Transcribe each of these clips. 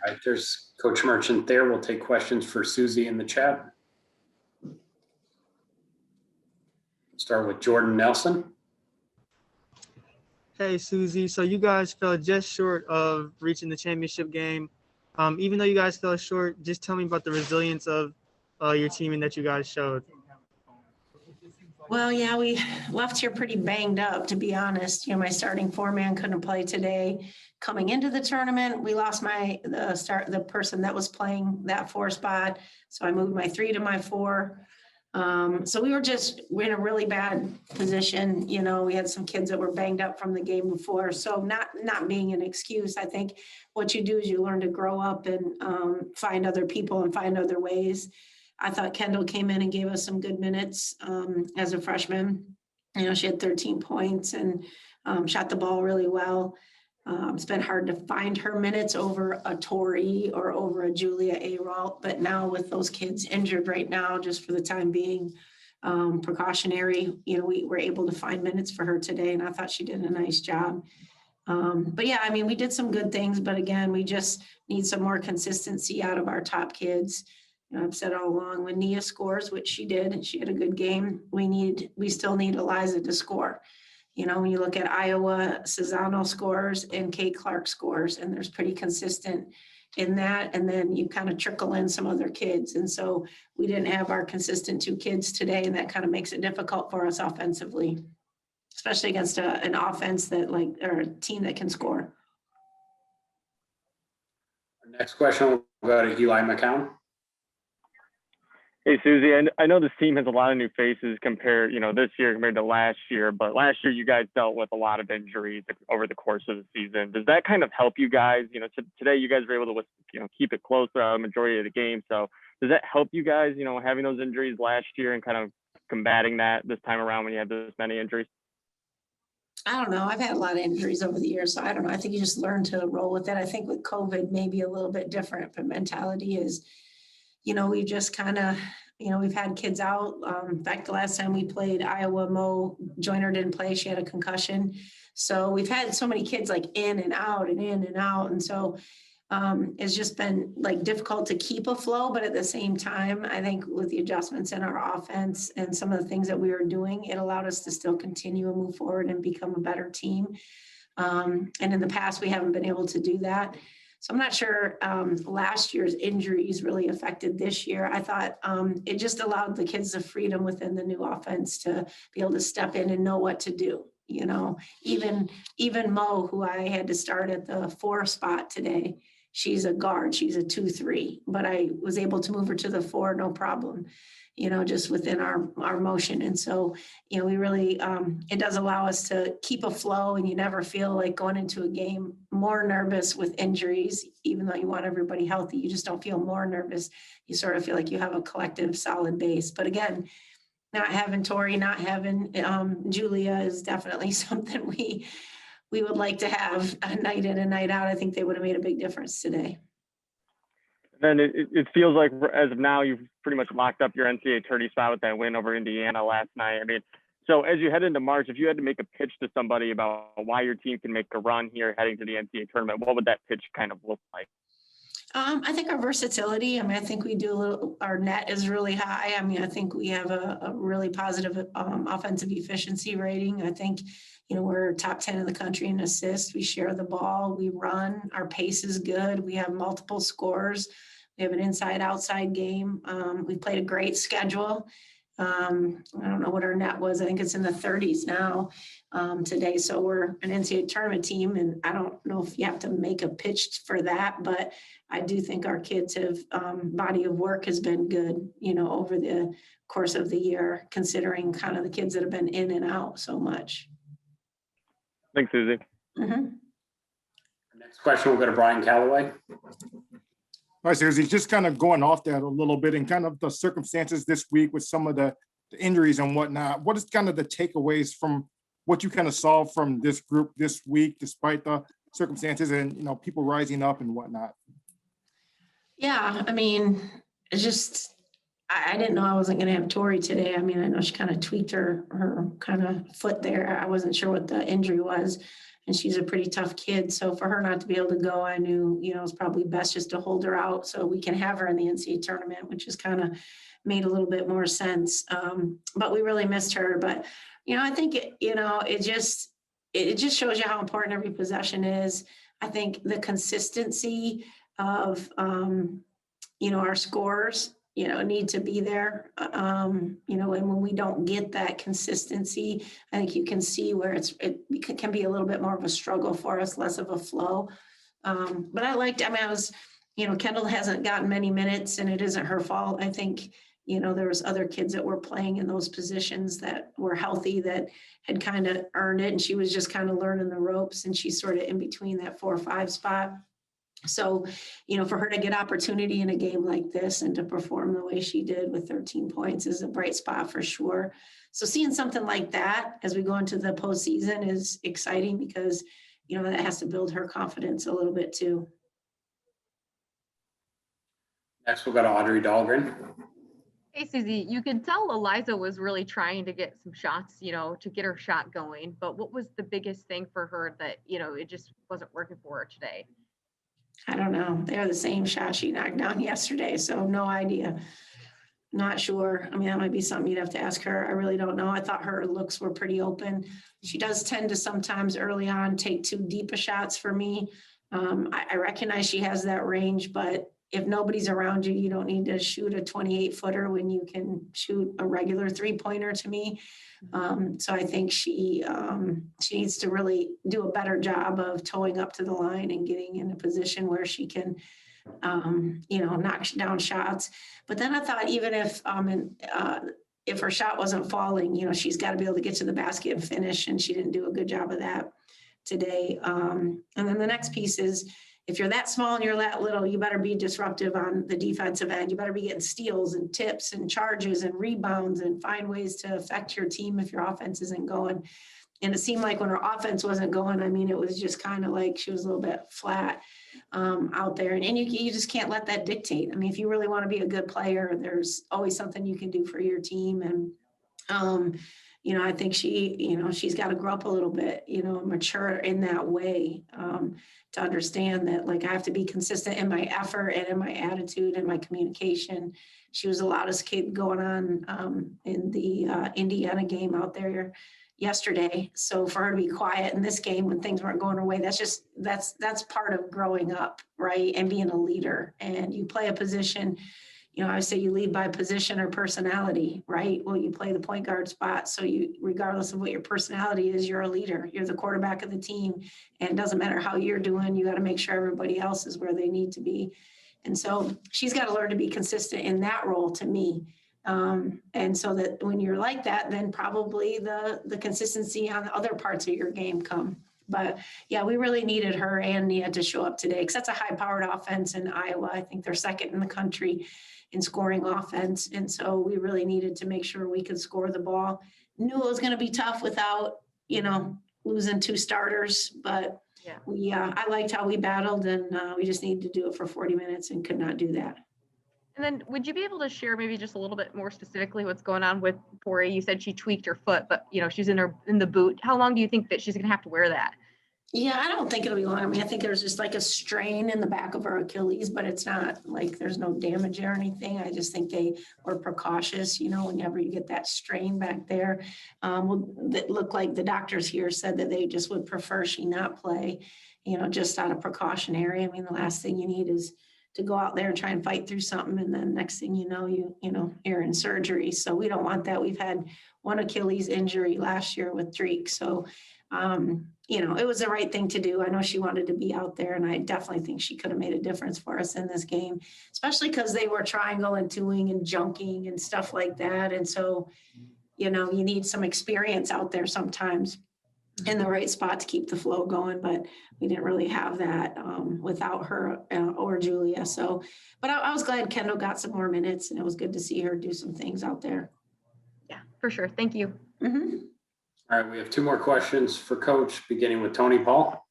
All right, there's Coach Merchant there. We'll take questions for Suzy in the chat. Start with Jordan Nelson. Hey, Suzy. So you guys fell just short of reaching the championship game. Even though you guys fell short, just tell me about the resilience of your team and that you guys showed. Well, yeah, we left here pretty banged up, to be honest. You know, my starting four-man couldn't play today. Coming into the tournament, we lost the person that was playing that 4 spot. So I moved my 3 to my 4. So we're in a really bad position. You know, we had some kids that were banged up from the game before. So not being an excuse. I think what you do is you learn to grow up and find other people and find other ways. I thought Kendall came in and gave us some good minutes as a freshman. You know, she had 13 points and shot the ball really well. It's been hard to find her minutes over a Tori or over a Julia Aralt, but now with those kids injured right now, just for the time being, precautionary, you know, we were able to find minutes for her today, and I thought she did a nice job. But yeah, I mean, we did some good things, but again, we just need some more consistency out of our top kids. You know, I've said all along, when Nia scores, which she did, and she had a good game, we still need Eliza to score. You know, when you look at Iowa, Cesano scores and Kate Clark scores, and there's pretty consistent in that. And then you kind of trickle in some other kids. And so we didn't have our consistent 2 kids today, and that kind of makes it difficult for us offensively, especially against an offense or a team that can score. Our next question will go to Eli McCown. Hey, Suzy, I know this team has a lot of new faces this year compared to last year, but last year you guys dealt with a lot of injuries over the course of the season. Does that kind of help you guys? You know, today you guys were able to, keep it close throughout the majority of the game. So does that help you guys, having those injuries last year and kind of combating that this time around when you have this many injuries? I don't know. I've had a lot of injuries over the years, so I don't know. I think you just learn to roll with it. I think with COVID, maybe a little bit different, but mentality is, we just kind of, we've had kids out. In fact, the last time we played Iowa, Mo Joyner didn't play. She had a concussion. So we've had so many kids in and out and in and out. And so it's just been difficult to keep a flow. But at the same time, I think with the adjustments in our offense and some of the things that we were doing, it allowed us to still continue and move forward and become a better team. And in the past, we haven't been able to do that. So I'm not sure last year's injuries really affected this year. I thought it just allowed the kids the freedom within the new offense to be able to step in and know what to do. Even Mo, who I had to start at the 4 spot today, she's a guard. She's a 2-3, but I was able to move her to the 4, no problem, just within our motion. And so, we really, it does allow us to keep a flow, and you never feel like going into a game more nervous with injuries, even though you want everybody healthy. You just don't feel more nervous. You sort of feel like you have a collective solid base. But again, not having Tori, not having Julia is definitely something we would like to have a night in and night out. I think they would have made a big difference today. Then it feels like as of now, you've pretty much locked up your NCAA tourney spot with that win over Indiana last night. I mean, so as you head into March, if you had to make a pitch to somebody about why your team can make a run here heading to the NCAA tournament, what would that pitch kind of look like? I think our versatility. I mean, I think we do our net is really high. I mean, I think we have a really positive offensive efficiency rating. I think, we're top 10 in the country in assists. We share the ball. We run. Our pace is good. We have multiple scores. We have an inside-outside game. We played a great schedule. I don't know what our net was. I think it's in the 30s now today. So we're an NCAA tournament team, and I don't know if you have to make a pitch for that, but I do think our kids have body of work has been good, over the course of the year, considering kind of the kids that have been in and out so much. Thanks, Suzy. Mm-hmm. Next question will go to Brian Calloway. All right, Suzy, just kind of going off that a little bit and kind of the circumstances this week with some of the injuries and whatnot. What is kind of the takeaways from what you kind of saw from this group this week, despite the circumstances and, people rising up and whatnot? Yeah, I mean, it's just, I didn't know I wasn't going to have Tori today. I mean, I know she kind of tweaked her kind of foot there. I wasn't sure what the injury was. and she's a pretty tough kid. So for her not to be able to go, I knew, it's probably best just to hold her out so we can have her in the NCAA tournament, which is kind of made a little bit more sense. But we really missed her. But, I think, it just shows you how important every possession is. I think the consistency of, our scores, need to be there. And when we don't get that consistency, I think you can see where it can be a little bit more of a struggle for us, less of a flow. But I was, Kendall hasn't gotten many minutes and it isn't her fault. I think, there was other kids that were playing in those positions that were healthy that had kind of earned it. And she was just kind of learning the ropes, and she's sort of in between that 4 or 5 spot. So, for her to get opportunity in a game like this and to perform the way she did with 13 points is a bright spot for sure. So seeing something like that as we go into the postseason is exciting because, that has to build her confidence a little bit too. Next, we'll go to Audrey Dahlgren. Hey, Suzy, you could tell Eliza was really trying to get some shots, to get her shot going. But what was the biggest thing for her that, it just wasn't working for her today? I don't know. They're the same shot she knocked down yesterday, so no idea. Not sure. I mean, that might be something you'd have to ask her. I really don't know. I thought her looks were pretty open. She does tend to sometimes early on take too deep of shots for me. I recognize she has that range, but if nobody's around you, you don't need to shoot a 28-footer when you can shoot a regular 3-pointer to me. So I think she needs to really do a better job of towing up to the line and getting in a position where she can, knock down shots. But then I thought even if her shot wasn't falling, she's got to be able to get to the basket and finish, and she didn't do a good job of that today. And then the next piece is, if you're that small and you're that little, you better be disruptive on the defensive end. You better be getting steals and tips and charges and rebounds and find ways to affect your team if your offense isn't going. And it seemed like when her offense wasn't going, it was just kind of like she was a little bit flat out there. And you just can't let that dictate. If you really want to be a good player, there's always something you can do for your team. And, I think she's got to grow up a little bit, mature in that way to understand that, like, I have to be consistent in my effort and in my attitude and my communication. She was the loudest kid going on in the Indiana game out there yesterday. So for her to be quiet in this game when things weren't going her way, that's part of growing up, right? And being a leader. And you play a position, I say you lead by position or personality, right? Well, you play the point guard spot. So regardless of what your personality is, you're a leader. You're the quarterback of the team. And it doesn't matter how you're doing, you got to make sure everybody else is where they need to be. And so she's got to learn to be consistent in that role to me. And so that when you're like that, then probably the consistency on the other parts of your game come. But yeah, we really needed her and Nia to show up today, because that's a high-powered offense in Iowa. I think they're second in the country in scoring offense. And so we really needed to make sure we could score the ball. Knew it was going to be tough without, losing 2 starters, but yeah, I liked how we battled, and we just needed to do it for 40 minutes and could not do that. And then would you be able to share maybe just a little bit more specifically what's going on with Pori? You said she tweaked her foot, but she's in the boot. How long do you think that she's going to have to wear that? Yeah, I don't think it'll be long. I think there's just like a strain in the back of her Achilles, but it's not like there's no damage or anything. I just think they were precautious, whenever you get that strain back there. That looked like the doctors here said that they just would prefer she not play, just out of precautionary. The last thing you need is to go out there and try and fight through something, and then next thing you're in surgery. So we don't want that. We've had one Achilles injury last year with Dreek. So it was the right thing to do. I know she wanted to be out there, and I definitely think she could have made a difference for us in this game, especially because they were triangle and twoing and junking and stuff like that. And so, you need some experience out there sometimes in the right spot to keep the flow going, but we didn't really have that without her or Julia. So, but I was glad Kendall got some more minutes, and it was good to see her do some things out there. Yeah, for sure. Thank you. Mm-hmm. All right, we have 2 more questions for Coach, beginning with Tony Paul.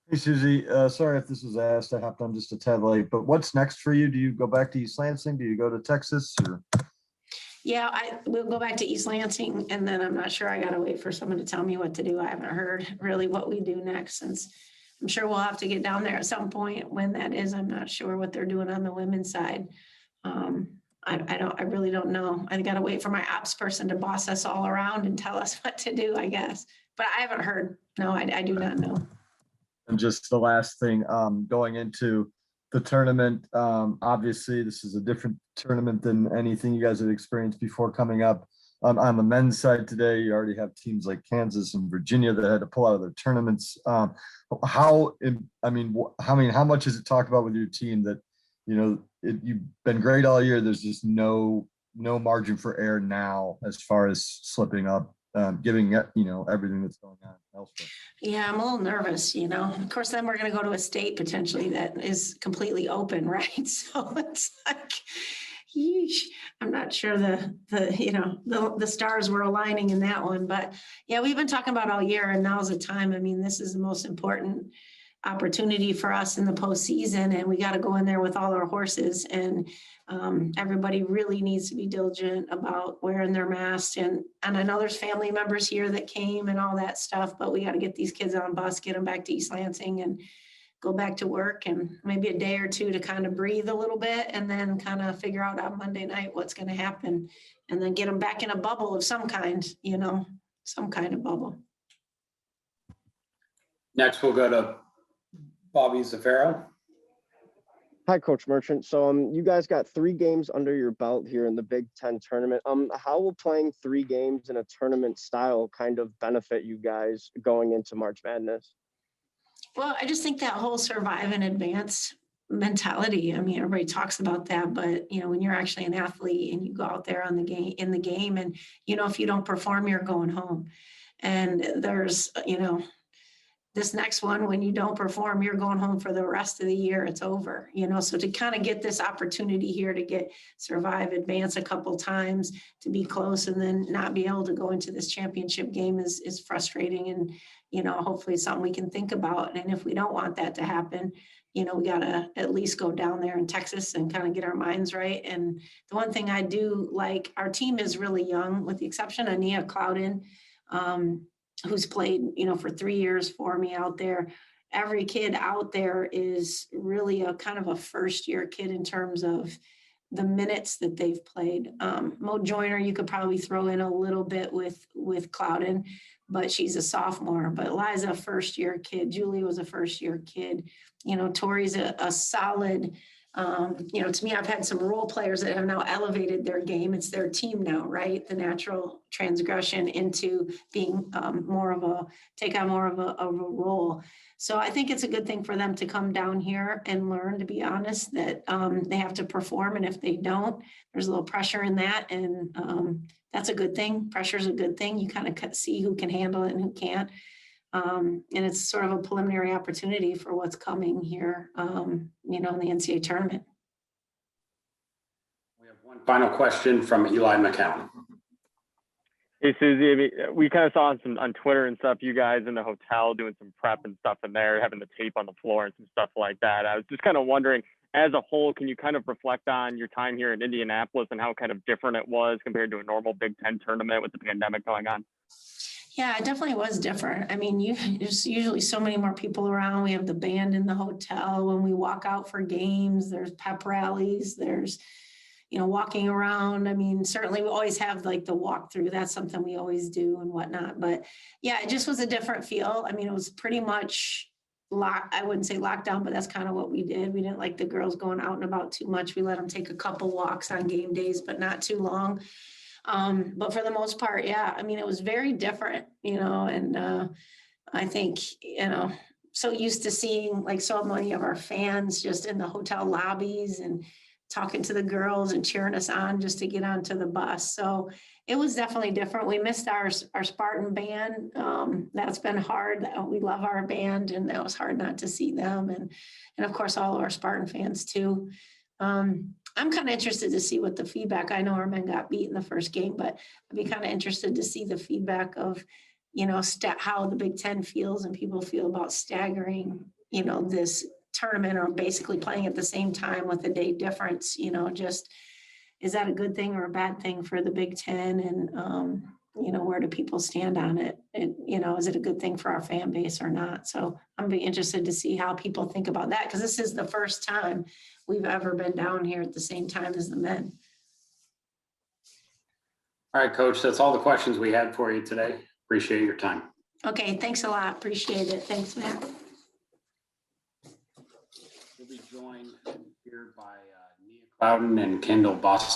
Hey, Suzy, sorry if this was asked. I hopped on just a tad late, but what's next for you? Do you go back to East Lansing? Do you go to Texas? Or? Yeah, we'll go back to East Lansing, and then I'm not sure, I gotta wait for someone to tell me what to do. I haven't heard really what we do next, since I'm sure we'll have to get down there at some point. When that is, I'm not sure what they're doing on the women's side. I really don't know. I gotta wait for my ops person to boss us all around and tell us what to do, I guess. But I haven't heard. No, I do not know. And just the last thing, going into the tournament, obviously this is a different tournament than anything you guys have experienced before coming up. On the men's side today, you already have teams like Kansas and Virginia that had to pull out of their tournaments. How much is it talked about with your team that, you've been great all year. There's just no margin for error now as far as slipping up, giving everything that's going on elsewhere. Yeah, I'm a little nervous, Of course, then we're gonna go to a state potentially that is completely open, right? So it's like, yeesh, I'm not sure the stars were aligning in that one, but yeah, we've been talking about all year, and now's the time. I mean, this is the most important opportunity for us in the postseason, and we got to go in there with all our horses, and everybody really needs to be diligent about wearing their mask. And I know there's family members here that came and all that stuff, but we got to get these kids on a bus, get them back to East Lansing, and go back to work, and maybe a day or two to kind of breathe a little bit, and then kind of figure out on Monday night what's going to happen, and then get them back in a bubble of some kind, some kind of bubble. Next, we'll go to Bobby Zafaro. Hi, Coach Merchant. So you guys got 3 games under your belt here in the Big Ten tournament. How will playing 3 games in a tournament style kind of benefit you guys going into March Madness? Well, I just think that whole survive and advance mentality. I mean, everybody talks about that, but when you're actually an athlete and you go out there in the game, and if you don't perform, you're going home. And there's this next one, when you don't perform, you're going home for the rest of the year. It's over, so to kind of get this opportunity here to survive, advance a couple times, to be close, and then not be able to go into this championship game is frustrating. And, hopefully it's something we can think about. And if we don't want that to happen, we got to at least go down there in Texas and kind of get our minds right. And the one thing I do like, our team is really young, with the exception of Nia Clouden, who's played, for 3 years for me out there. Every kid out there is really a kind of a first year kid in terms of the minutes that they've played. Mo Joyner, you could probably throw in a little bit with Clouden, but she's a sophomore. But Liza, first year kid. Julie was a first year kid. Tori's a solid. To me, I've had some role players that have now elevated their game. It's their team now, right? The natural transgression into being take on more of a role. So I think it's a good thing for them to come down here and learn, to be honest, that they have to perform. And if they don't, there's a little pressure in that. And that's a good thing. Pressure is a good thing. You kind of see who can handle it and who can't. And it's sort of a preliminary opportunity for what's coming here, in the NCAA tournament. We have one final question from Eli McCown. Hey, Suzy, we kind of saw on Twitter and stuff, you guys in the hotel doing some prep and stuff in there, having the tape on the floor and some stuff like that. I was just kind of wondering, as a whole, can you kind of reflect on your time here in Indianapolis and how kind of different it was compared to a normal Big Ten tournament with the pandemic going on? Yeah, it definitely was different. I mean, there's usually so many more people around. We have the band in the hotel. When we walk out for games, there's pep rallies, there's, walking around. I mean, certainly we always have like the walkthrough. That's something we always do and whatnot. But yeah, it just was a different feel. I mean, it was pretty much I wouldn't say lockdown, but that's kind of what we did. We didn't like the girls going out and about too much. We let them take a couple walks on game days, but not too long. But for the most part, yeah, I mean, it was very different, and I think, so used to seeing like so many of our fans just in the hotel lobbies and talking to the girls and cheering us on just to get onto the bus. So it was definitely different. We missed our Spartan band. That's been hard. We love our band, and that was hard not to see them. And of course, all of our Spartan fans too. I'm kind of interested to see what the feedback, I know our men got beat in the first game, but I'd be kind of interested to see the feedback of, how the Big Ten feels and people feel about staggering, this tournament, or basically playing at the same time with a day difference, is that a good thing or a bad thing for the Big Ten? And, where do people stand on it? And, is it a good thing for our fan base or not? So I'm be interested to see how people think about that, because this is the first time we've ever been down here at the same time as the men. All right, Coach, that's all the questions we had for you today. Appreciate your time. Okay, thanks a lot. Appreciate it. Thanks, Matt. We'll be joined here by Nia Clouden and Kendall Boston.